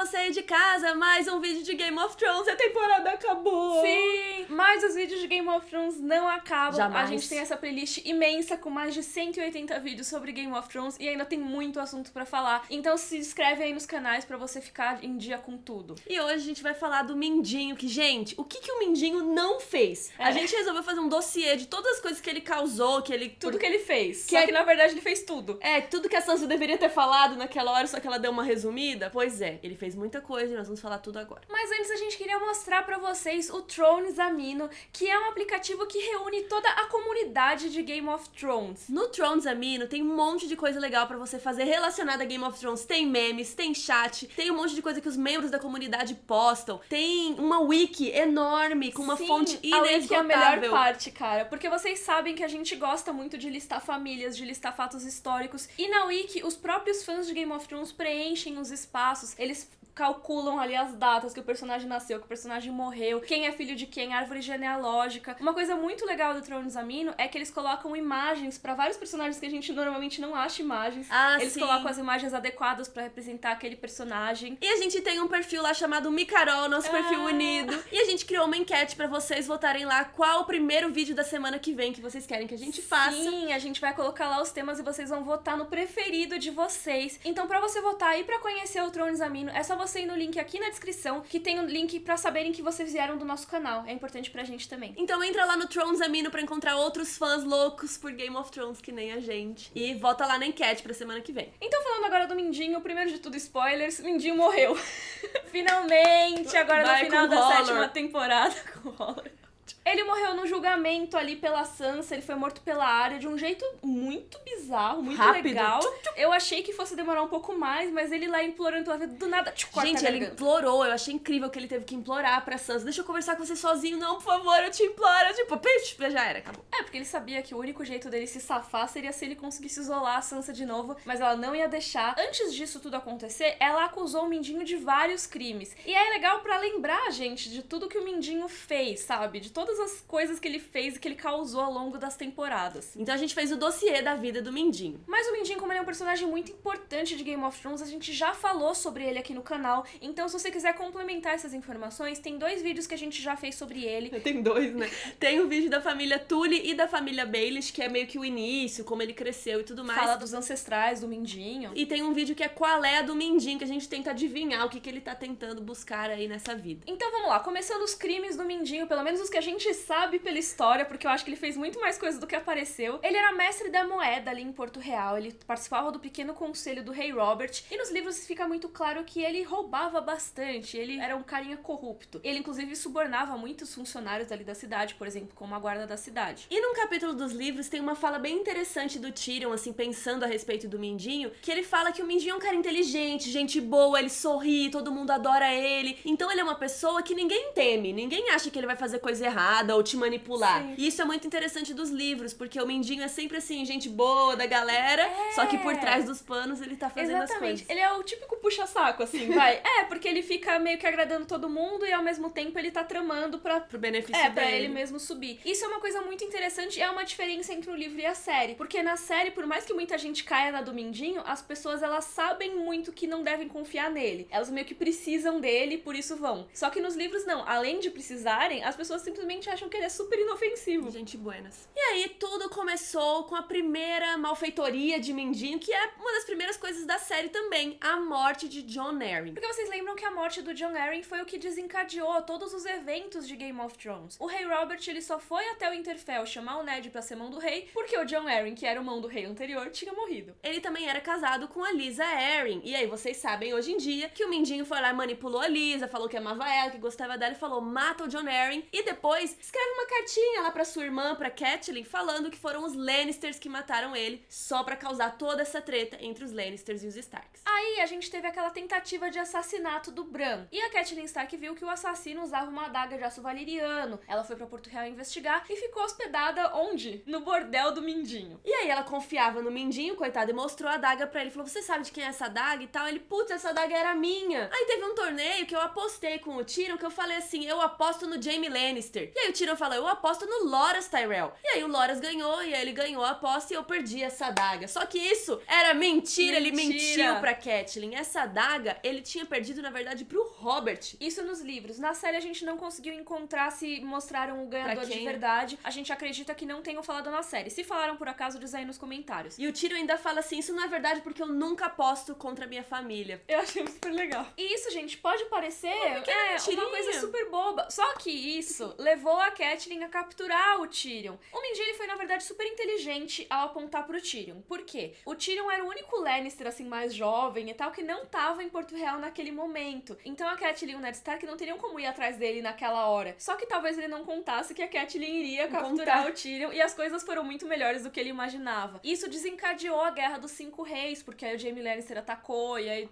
você aí de casa, mais um vídeo de Game of Thrones, a temporada acabou! Sim, mas os vídeos de Game of Thrones não acabam. Jamais. A gente tem essa playlist imensa com mais de 180 vídeos sobre Game of Thrones e ainda tem muito assunto pra falar. Então se inscreve aí nos canais pra você ficar em dia com tudo. E hoje a gente vai falar do Mindinho, que, gente, o que o Mindinho não fez? A gente resolveu fazer um dossiê de todas as coisas que ele causou, Tudo que ele fez. Que Só que na verdade ele fez tudo. tudo que a Sansa deveria ter falado naquela hora, só que ela deu uma resumida. Pois é, ele fez muita coisa e nós vamos falar tudo agora. Mas antes a gente queria mostrar pra vocês o Thrones Amino, que é um aplicativo que reúne toda a comunidade de Game of Thrones. No Thrones Amino tem um monte de coisa legal pra você fazer relacionada a Game of Thrones. Tem memes, tem chat, tem um monte de coisa que os membros da comunidade postam. Tem uma wiki enorme com uma fonte a wiki é a melhor inesgotável. parte, cara, porque vocês sabem que a gente gosta muito de listar famílias, de listar fatos históricos, e na wiki os próprios fãs de Game of Thrones preenchem os espaços, eles calculam ali as datas que o personagem nasceu, que o personagem morreu, quem é filho de quem, árvore genealógica. Uma coisa muito legal do Thrones Amino é que eles colocam imagens pra vários personagens que a gente normalmente não acha imagens. Eles colocam as imagens adequadas pra representar aquele personagem. E a gente tem um perfil lá chamado Micarol, nosso perfil unido. E a gente criou uma enquete pra vocês votarem lá qual o primeiro vídeo da semana que vem que vocês querem que a gente faça. Sim, a gente vai colocar lá os temas e vocês vão votar no preferido de vocês. Então pra você votar e pra conhecer o Thrones Amino, é só você ir no link aqui na descrição, que tem o link pra saberem que vocês vieram do nosso canal. É importante pra gente também. Então entra lá no Thrones Amino pra encontrar outros fãs loucos por Game of Thrones que nem a gente. E vota lá na enquete pra semana que vem. Então falando agora do Mindinho, primeiro de tudo spoilers, Mindinho morreu. Finalmente, agora no final da sétima temporada com o Holler. Ele morreu no julgamento ali pela Sansa, ele foi morto pela Arya de um jeito muito bizarro, muito rápido. Legal. Eu achei que fosse demorar um pouco mais, mas ele lá implorando pela vida, do nada, gente, ele implorou, eu achei incrível que ele teve que implorar pra Sansa, deixa eu conversar com você sozinho, não, por favor, eu te imploro, tipo, já era, acabou. É, porque ele sabia que o único jeito dele se safar seria se ele conseguisse isolar a Sansa de novo, mas ela não ia deixar. Antes disso tudo acontecer, ela acusou o Mindinho de vários crimes. E é legal pra lembrar, gente, de tudo que o Mindinho fez, sabe? De todas as coisas que ele fez e que ele causou ao longo das temporadas. Então a gente fez o dossiê da vida do Mindinho. Mas o Mindinho, como ele é um personagem muito importante de Game of Thrones, a gente já falou sobre ele aqui no canal. Então se você quiser complementar essas informações, tem 2 vídeos que a gente já fez sobre ele. Tem 2, né? Tem o vídeo da família Tully e da família Baelish, que é meio que o início, como ele cresceu e tudo mais. Fala dos ancestrais do Mindinho. E tem um vídeo que é qual é a do Mindinho, que a gente tenta adivinhar o que ele tá tentando buscar aí nessa vida. Então vamos lá, começando os crimes do Mindinho, pelo menos os que a gente sabe pela história, porque eu acho que ele fez muito mais coisas do que apareceu. Ele era mestre da moeda ali em Porto Real, ele participava do pequeno conselho do rei Robert, e nos livros fica muito claro que ele roubava bastante, ele era um carinha corrupto. Ele inclusive subornava muitos funcionários ali da cidade, por exemplo, como a guarda da cidade. E num capítulo dos livros tem uma fala bem interessante do Tyrion, assim, pensando a respeito do Mindinho, que ele fala que o Mindinho é um cara inteligente, gente boa, ele sorri, todo mundo adora ele. Então ele é uma pessoa que ninguém teme, ninguém acha que ele vai fazer coisa errada ou te manipular. Sim. E isso é muito interessante dos livros, porque o Mindinho é sempre assim, gente boa da galera, só que por trás dos panos ele tá fazendo as coisas. Ele é o típico puxa-saco, assim, vai. Porque ele fica meio que agradando todo mundo e ao mesmo tempo ele tá tramando pro benefício dele. Pra ele mesmo subir. Isso é uma coisa muito interessante e é uma diferença entre o livro e a série. Porque na série, por mais que muita gente caia na do Mindinho, as pessoas, elas sabem muito que não devem confiar nele. Elas meio que precisam dele, por isso vão. Só que nos livros, não. Além de precisarem, as pessoas simplesmente acham que ele é super inofensivo. Gente buenas. E aí, tudo começou com a primeira malfeitoria de Mindinho, que é uma das primeiras coisas da série também, a morte de Jon Arryn. Porque vocês lembram que a morte do Jon Arryn foi o que desencadeou todos os eventos de Game of Thrones. O rei Robert, ele só foi até o Winterfell chamar o Ned pra ser mão do rei, porque o Jon Arryn, que era o mão do rei anterior, tinha morrido. Ele também era casado com a Lysa Arryn. E aí, vocês sabem hoje em dia que o Mindinho foi lá e manipulou a Lysa, falou que amava ela, que gostava dela e falou, mata o Jon Arryn. E depois, escreve uma cartinha lá pra sua irmã, pra Catelyn, falando que foram os Lannisters que mataram ele, só pra causar toda essa treta entre os Lannisters e os Starks. Aí a gente teve aquela tentativa de assassinato do Bran. E a Catelyn Stark viu que o assassino usava uma adaga de aço valeriano. Ela foi pra Porto Real investigar e ficou hospedada onde? No bordel do Mindinho. E aí ela confiava no Mindinho, coitado, e mostrou a adaga pra ele. Falou, você sabe de quem é essa adaga e tal? Ele, putz, essa adaga era minha. Aí teve um torneio que eu apostei com o Tyrion, que eu falei assim, eu aposto no Jaime Lannister. E E aí o Tyrion fala, eu aposto no Loras Tyrell. E aí o Loras ganhou, e aí ele ganhou a aposta e eu perdi essa adaga. Só que isso era mentira. Ele mentiu pra Catelyn. Essa adaga, ele tinha perdido, na verdade, pro Robert. Isso nos livros. Na série a gente não conseguiu encontrar se mostraram o ganhador de verdade. A gente acredita que não tenham falado na série. Se falaram por acaso, diz aí nos comentários. E o Tyrion ainda fala assim, isso não é verdade porque eu nunca aposto contra a minha família. Eu achei super legal. E isso, gente, pode parecer uma coisa super boba. Só que isso levou a Catelyn a capturar o Tyrion. O Mindinho, ele foi, na verdade, super inteligente ao apontar pro Tyrion. Por quê? O Tyrion era o único Lannister, assim, mais jovem e tal, que não tava em Porto Real naquele momento. Então a Catelyn e o Ned Stark não teriam como ir atrás dele naquela hora. Só que talvez ele não contasse que a Catelyn iria capturar o Tyrion e as coisas foram muito melhores do que ele imaginava. Isso desencadeou a Guerra dos Cinco Reis, porque aí o Jaime Lannister atacou e aí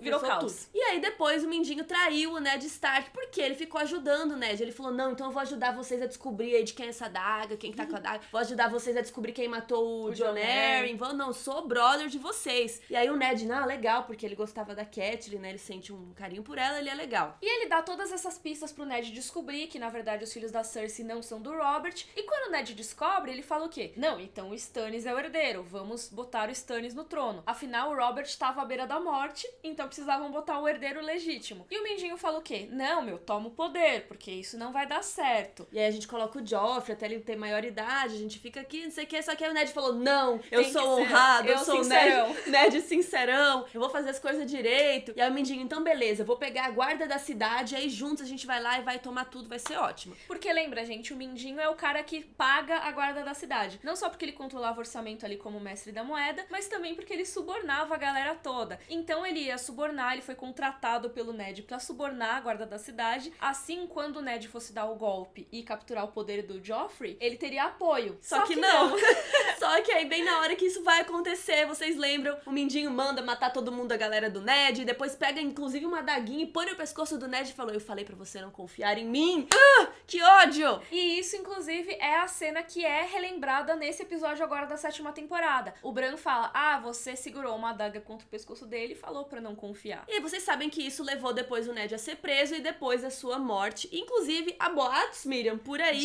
virou caos. Tudo. E aí depois o Mindinho traiu o Ned Stark, porque ele ficou ajudando o Ned. Ele falou, não, então eu vou ajudar vocês a descobrir aí de quem é essa adaga, quem que tá com a adaga. Vou ajudar vocês a descobrir quem matou o Jon Arryn. Não, sou brother de vocês. E aí o Ned, legal, porque ele gostava da Catelyn, né? Ele sente um carinho por ela, ele é legal. E ele dá todas essas pistas pro Ned descobrir que, na verdade, os filhos da Cersei não são do Robert. E quando o Ned descobre, ele fala o quê? Não, então o Stannis é o herdeiro. Vamos botar o Stannis no trono. Afinal, o Robert estava à beira da morte, então precisavam botar o herdeiro legítimo. E o Mindinho fala o quê? Não, toma o poder, porque isso não vai dar certo. E aí a gente coloca o Joffrey até ele ter maioridade, a gente fica aqui, não sei o que, só que aí o Ned falou, não, eu sou honrado, eu sou Ned sincerão, eu vou fazer as coisas direito. E aí o Mindinho, então beleza, eu vou pegar a guarda da cidade, aí juntos a gente vai lá e vai tomar tudo, vai ser ótimo. Porque lembra, gente, o Mindinho é o cara que paga a guarda da cidade. Não só porque ele controlava o orçamento ali como mestre da moeda, mas também porque ele subornava a galera toda. Então ele ia subornar, ele foi contratado pelo Ned pra subornar a guarda da cidade. Assim, quando o Ned fosse dar o golpe e capturar o poder do Joffrey, ele teria apoio. Só que não. Só que aí, bem na hora que isso vai acontecer, vocês lembram, o Mindinho manda matar todo mundo, a galera do Ned, e depois pega, inclusive, uma adaguinha e põe no pescoço do Ned e falou, eu falei pra você não confiar em mim. Que ódio! E isso, inclusive, é a cena que é relembrada nesse episódio agora da 7ª temporada. O Bran fala, você segurou uma adaga contra o pescoço dele e falou pra não confiar. E vocês sabem que isso levou depois o Ned a ser preso e depois a sua morte. Inclusive, há boatos, Miriam, por aí.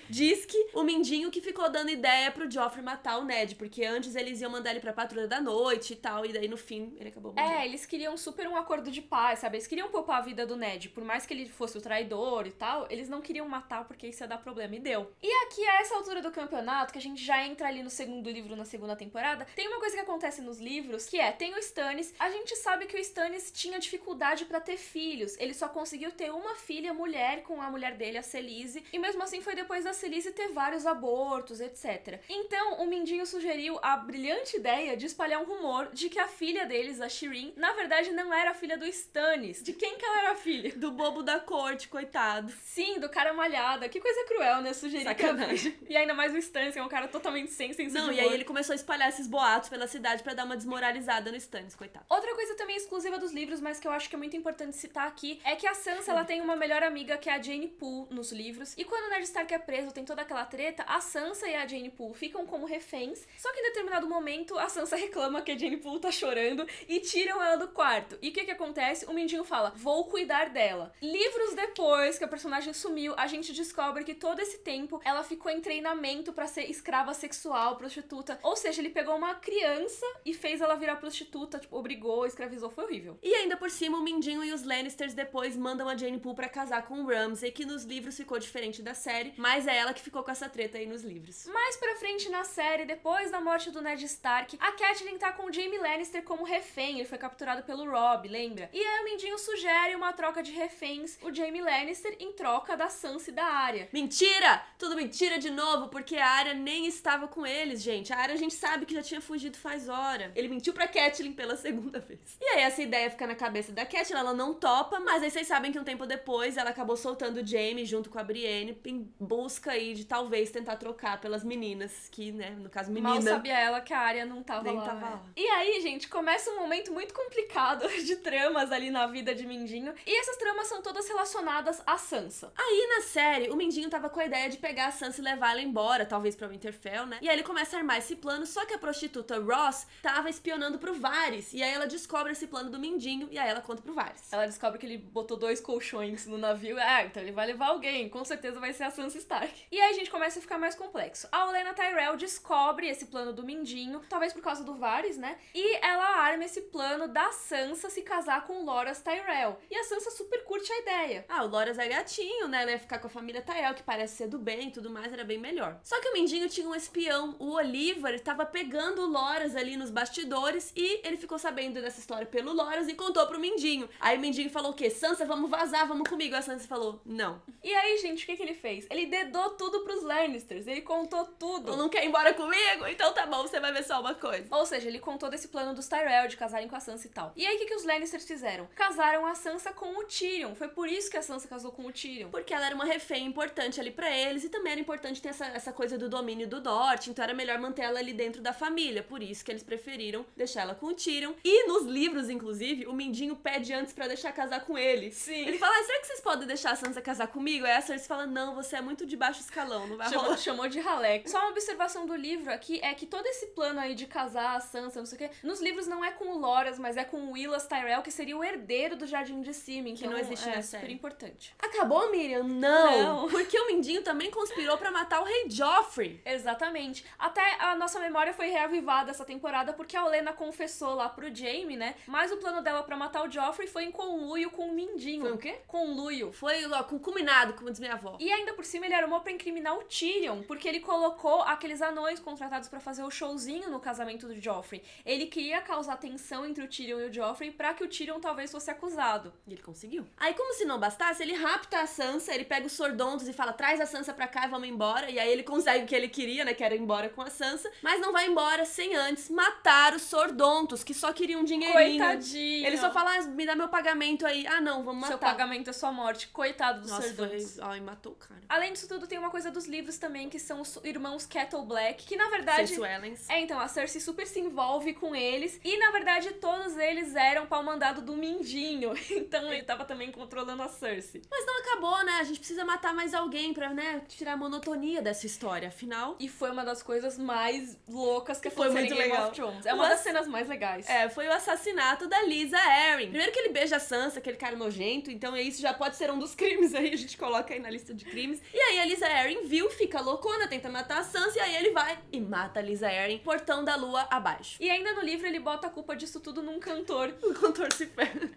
Diz que o Mindinho que ficou dando ideia pro Joffrey matar o Ned, porque antes eles iam mandar ele pra Patrulha da Noite e tal, e daí no fim ele acabou morrendo. Eles queriam super um acordo de paz, sabe? Eles queriam poupar a vida do Ned, por mais que ele fosse o traidor e tal, eles não queriam matar porque isso ia dar problema, e deu. E aqui, a essa altura do campeonato, que a gente já entra ali no segundo livro, na segunda temporada, tem uma coisa que acontece nos livros, que tem o Stannis, a gente sabe que o Stannis tinha dificuldade pra ter filhos, ele só conseguiu ter uma filha mulher com a mulher dele, a Selyse, e mesmo assim foi depois da Selyse ter vários abortos, etc. Então, o Mindinho sugeriu a brilhante ideia de espalhar um rumor de que a filha deles, a Shireen, na verdade não era a filha do Stannis. De quem que ela era a filha? Do bobo da corte, coitado. Sim, do cara malhada. Que coisa cruel, né? Sugerir. Sacanagem. E ainda mais o Stannis, que é um cara totalmente sem senso de humor. E aí ele começou a espalhar esses boatos pela cidade pra dar uma desmoralizada no Stannis, coitado. Outra coisa também exclusiva dos livros, mas que eu acho que é muito importante citar aqui, é que a Sansa, ela tem uma melhor amiga que é a Jane Poole nos livros, e quando o Ned Stark é preso, tem toda aquela treta, a Sansa e a Jane Poole ficam como reféns, só que em determinado momento a Sansa reclama que a Jane Poole tá chorando e tiram ela do quarto. E o que acontece? O Mindinho fala, vou cuidar dela. Livros depois que a personagem sumiu, a gente descobre que todo esse tempo ela ficou em treinamento pra ser escrava sexual, prostituta, ou seja, ele pegou uma criança e fez ela virar prostituta, obrigou, escravizou, foi horrível. E ainda por cima, o Mindinho e os Lannisters depois mandam a Jane Poole pra casar com o Ramsay, que nos livros ficou diferente da série, mas é ela que ficou com essa treta aí nos livros. Mais pra frente na série, depois da morte do Ned Stark, a Catelyn tá com o Jaime Lannister como refém, ele foi capturado pelo Robb, lembra? E aí o Mindinho sugere uma troca de reféns, o Jaime Lannister em troca da Sansa e da Arya. Mentira! Tudo mentira de novo, porque a Arya nem estava com eles, gente. A Arya a gente sabe que já tinha fugido faz hora. Ele mentiu pra Catelyn pela segunda vez. E aí essa ideia fica na cabeça da Catelyn, ela não topa, mas aí vocês sabem que um tempo depois ela acabou soltando o Jaime junto com a Brienne em busca aí de talvez tentar trocar pelas meninas, que, né, no caso menina. Mal sabia ela que a Arya não tava nem lá. Tava lá. E aí, gente, começa um momento muito complicado de tramas ali na vida de Mindinho, e essas tramas são todas relacionadas a Sansa. Aí na série, o Mindinho tava com a ideia de pegar a Sansa e levar ela embora, talvez pra Winterfell, né? E aí ele começa a armar esse plano, só que a prostituta Ross tava espionando pro Varys, e aí ela descobre esse plano plano do Mindinho, e aí ela conta pro Varys. Ela descobre que ele botou 2 colchões no navio. Então ele vai levar alguém. Com certeza vai ser a Sansa Stark. E aí a gente começa a ficar mais complexo. A Olenna Tyrell descobre esse plano do Mindinho, talvez por causa do Varys, né? E ela arma esse plano da Sansa se casar com o Loras Tyrell. E a Sansa super curte a ideia. O Loras é gatinho, né? Ela ia ficar com a família Tyrell, que parece ser do bem e tudo mais, era bem melhor. Só que o Mindinho tinha um espião, o Oliver, tava pegando o Loras ali nos bastidores e ele ficou sabendo dessa história pelo Loras e contou pro Mindinho. Aí o Mindinho falou o quê? Sansa, vamos vazar, vamos comigo. A Sansa falou, não. E aí, gente, o que ele fez? Ele dedou tudo pros Lannisters, ele contou tudo. Tu não quer ir embora comigo? Então tá bom, você vai ver só uma coisa. Ou seja, ele contou desse plano dos Tyrell de casarem com a Sansa e tal. E aí, o que os Lannisters fizeram? Casaram a Sansa com o Tyrion. Foi por isso que a Sansa casou com o Tyrion. Porque ela era uma refém importante ali pra eles e também era importante ter essa coisa do domínio do norte, então era melhor manter ela ali dentro da família. Por isso que eles preferiram deixar ela com o Tyrion. E nos livros, inclusive, o Mindinho pede antes pra deixar casar com ele. Sim. Ele fala, será que vocês podem deixar a Sansa casar comigo? Aí a Cersei fala, não, você é muito de baixo escalão, não vai rolar. Chamou de ralé. Só uma observação do livro aqui é que todo esse plano aí de casar a Sansa, não sei o quê, nos livros não é com o Loras, mas é com o Willas Tyrell, que seria o herdeiro do Jardim de Cima, então que não existe na super série. importante. Acabou, Miriam? Não! Porque o Mindinho também conspirou pra matar o rei Joffrey. Exatamente. Até a nossa memória foi reavivada essa temporada porque a Olenna confessou lá pro Jaime, né? Mas o plano dela pra matar o Joffrey foi em conluio com o Mindinho. Foi o quê? Conluio. Foi concuminado, como diz minha avó. E ainda por cima ele armou pra incriminar o Tyrion, porque ele colocou aqueles anões contratados pra fazer o showzinho no casamento do Joffrey. Ele queria causar tensão entre o Tyrion e o Joffrey pra que o Tyrion talvez fosse acusado. E ele conseguiu. Aí, como se não bastasse, ele rapta a Sansa, ele pega os Sordontos e fala, traz a Sansa pra cá e vamos embora. E aí ele consegue o que ele queria, né, que era ir embora com a Sansa. Mas não vai embora sem antes matar os Sordontos, que só queriam um dinheirinho. Coitadinho. Ele só fala, me dá meu pagamento aí. Não, vamos matar. Seu pagamento é sua morte. Coitado dos Nossa, Sordontos. Ai, matou o cara. Além disso tudo, tem uma coisa dos livros também, que são os irmãos Kettle Black, que na verdade... Cersei Ellens. Então, a Cersei super se envolve com eles, e na verdade todos eles eram pau mandado do Mindinho, então ele tava também controlando a Cersei. Mas não acabou, né? A gente precisa matar mais alguém pra, né, tirar a monotonia dessa história, afinal... E foi uma das coisas mais loucas que foi muito em Game legal. of Thrones. É uma das cenas mais legais. Foi o assassinato da Lysa Arryn. Primeiro que ele beija a Sansa, aquele cara nojento, então isso já pode ser um dos crimes aí, a gente coloca aí na lista de crimes. E aí a Lysa Arryn viu, fica loucona, tenta matar a Sansa, e aí ele vai e mata a Lysa Arryn, portão da lua abaixo. E ainda no livro ele bota a culpa disso tudo num cantor. O cantor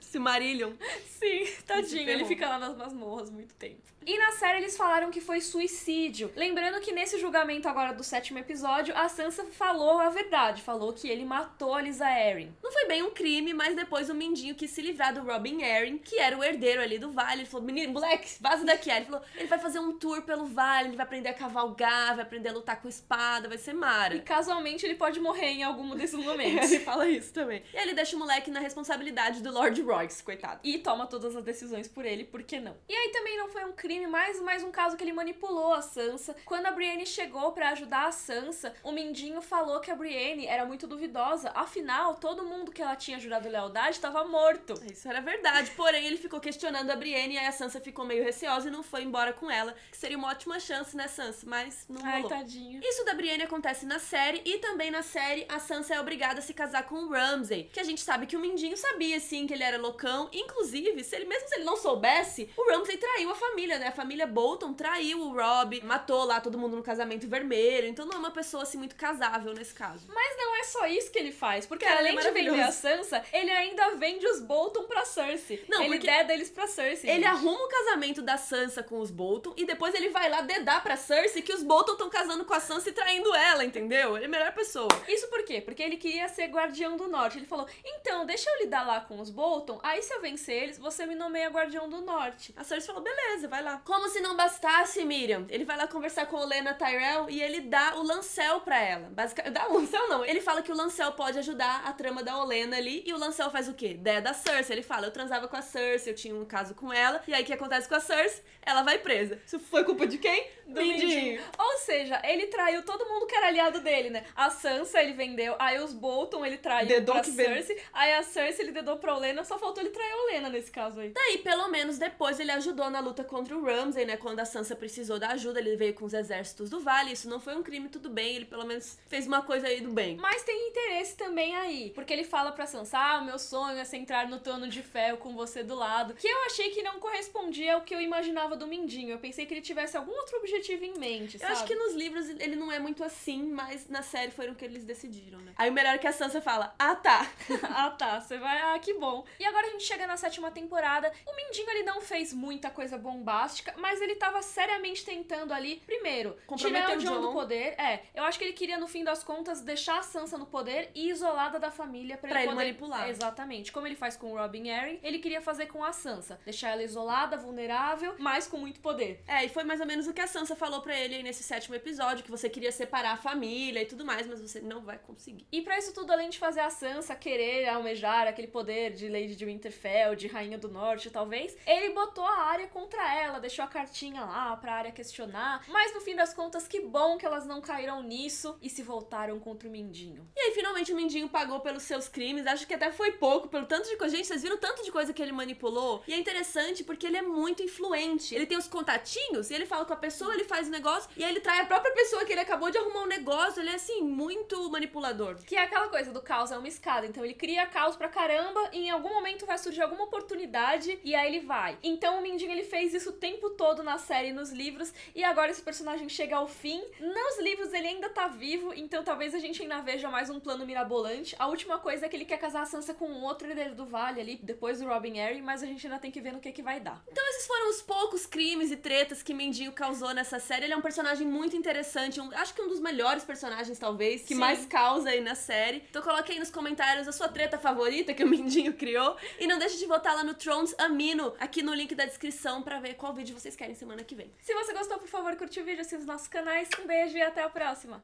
se Marillion. Sim, tadinho, ele fica lá nas masmorras muito tempo. E na série eles falaram que foi suicídio. Lembrando que nesse julgamento agora do 7º episódio, a Sansa falou a verdade. Falou que ele matou a Lysa Arryn. Não foi bem um crime, mas depois o Mindinho quis se livrar do Robin Arryn, que era o herdeiro ali do vale. Ele falou, menino, moleque, vaza daqui. Aí ele falou, ele vai fazer um tour pelo vale, ele vai aprender a cavalgar, vai aprender a lutar com espada, vai ser mara. E casualmente ele pode morrer em algum desses momentos. Ele fala isso também. E aí ele deixa o moleque na responsabilidade do Lord Royce, coitado. E toma todas as decisões por ele, por que não? E aí também não foi um crime, mais um caso que ele manipulou a Sansa. Quando a Brienne chegou pra ajudar a Sansa, o Mindinho falou que a Brienne era muito duvidosa. Afinal, todo mundo que ela tinha jurado lealdade estava morto. Isso era verdade. Porém, ele ficou questionando a Brienne e aí a Sansa ficou meio receosa e não foi embora com ela. Que seria uma ótima chance, né, Sansa? Mas não rolou. Ai, tadinho. Isso da Brienne acontece na série e também na série a Sansa é obrigada a se casar com o Ramsay. Que a gente sabe que o Mindinho sabia, sim, que ele era loucão. Inclusive, mesmo se ele não soubesse, o Ramsay traiu a família, né? A família Bolton traiu o Robb, matou lá todo mundo no casamento vermelho. Então não é uma pessoa, assim, muito casável nesse caso. Mas não é só isso que ele faz. Porque Cara, além ele é de vender a maravilhoso. Sansa, ele ainda vende os Bolton pra Cersei. Não, ele porque deda eles pra Cersei. Ele gente. arruma o casamento da Sansa com os Bolton e depois ele vai lá dedar pra Cersei que os Bolton estão casando com a Sansa e traindo ela, entendeu? Ele é a melhor pessoa. Isso por quê? Porque ele queria ser guardião do norte. Ele falou, então, deixa eu lidar lá com os Bolton, aí se eu vencer eles, você me nomeia guardião do norte. A Cersei falou, beleza, vai lá. Como se não bastasse, Miriam, ele vai lá conversar com a Olenna Tyrell e ele dá o Lancel pra ela. Basicamente, dá o Lancel não, ele fala que o Lancel pode ajudar a trama da Olenna ali e o Lancel faz o quê? Ideia da Cersei. Ele fala, eu transava com a Cersei, eu tinha um caso com ela, e aí o que acontece com a Cersei? Ela vai presa. Isso foi culpa de quem? Do Mindinho. Ou seja, ele traiu todo mundo que era aliado dele, né? A Sansa ele vendeu, aí os Bolton ele traiu Dedou pra que Cersei, aí a Cersei ele dedou pra Olenna, só faltou ele trair a Olenna nesse caso aí. Daí, pelo menos depois, ele ajudou na luta contra o Ramsay, né? Quando a Sansa precisou da ajuda, ele veio com os exércitos do Vale. Isso não foi um crime, tudo bem. Ele pelo menos fez uma coisa aí do bem. Mas tem interesse também aí, porque ele fala pra Sansa, o meu sonho é entrar no Trono de Ferro com você do lado, que eu achei que não correspondia ao que eu imaginava do Mindinho. Eu pensei que ele tivesse algum outro objetivo em mente, sabe? Eu acho que nos livros ele não é muito assim, mas na série foram o que eles decidiram, né? Aí o melhor é que a Sansa fala, tá. Ah, tá, você vai, que bom. E agora a gente chega na 7ª temporada, o Mindinho ele não fez muita coisa bombástica, mas ele tava seriamente tentando ali, primeiro, tirar o Jon do poder. Eu acho que ele queria, no fim das contas, deixar a Sansa no poder e isolada da família pra ele poder manipular. Exatamente. Como ele faz com o Robin Arryn, ele queria fazer com a Sansa. Deixar ela isolada, vulnerável, mas com muito poder. E foi mais ou menos o que a Sansa falou pra ele aí nesse 7º episódio, que você queria separar a família e tudo mais, mas você não vai conseguir. E pra isso tudo, além de fazer a Sansa querer almejar aquele poder de Lady de Winterfell, de Rainha do Norte, talvez, ele botou a Arya contra ela, deixou a cartinha lá pra Arya questionar, mas no fim das contas, que bom que elas não caíram nisso e se voltaram contra o Mindinho. E aí, finalmente, o Mindinho pagou pelos seus crimes, acho que até foi pouco, pelo tanto de coisa. Gente, vocês viram o tanto de coisa que ele manipulou? E é interessante porque ele é muito influente. Ele tem os contatinhos, e ele fala com a pessoa, ele faz o negócio, e aí ele trai a própria pessoa que ele acabou de arrumar um negócio. Ele é, assim, muito manipulador. Que é aquela coisa do caos é uma escada, então ele cria caos pra caramba, e em algum momento vai surgir alguma oportunidade, e aí ele vai. Então o Mindinho, ele fez isso o tempo todo na série e nos livros, e agora esse personagem chega ao fim. Nos livros ele ainda tá vivo, então talvez a gente ainda veja mais um plano mirabolante. A última coisa é que ele quer casar a Sansa com um outro herdeiro do Vale ali, depois do Robin Arryn, mas a gente ainda tem que ver no que vai dar. Então esses foram os poucos crimes e tretas que Mindinho causou nessa série. Ele é um personagem muito interessante, acho que um dos melhores personagens, talvez, que mais causa aí na série. Então coloque aí nos comentários a sua treta favorita que o Mindinho criou. E não deixe de votar lá no Thrones Amino, aqui no link da descrição, pra ver qual vídeo vocês querem semana que vem. Se você gostou, por favor, curte o vídeo, assine os nossos canais. Um beijo e até a próxima!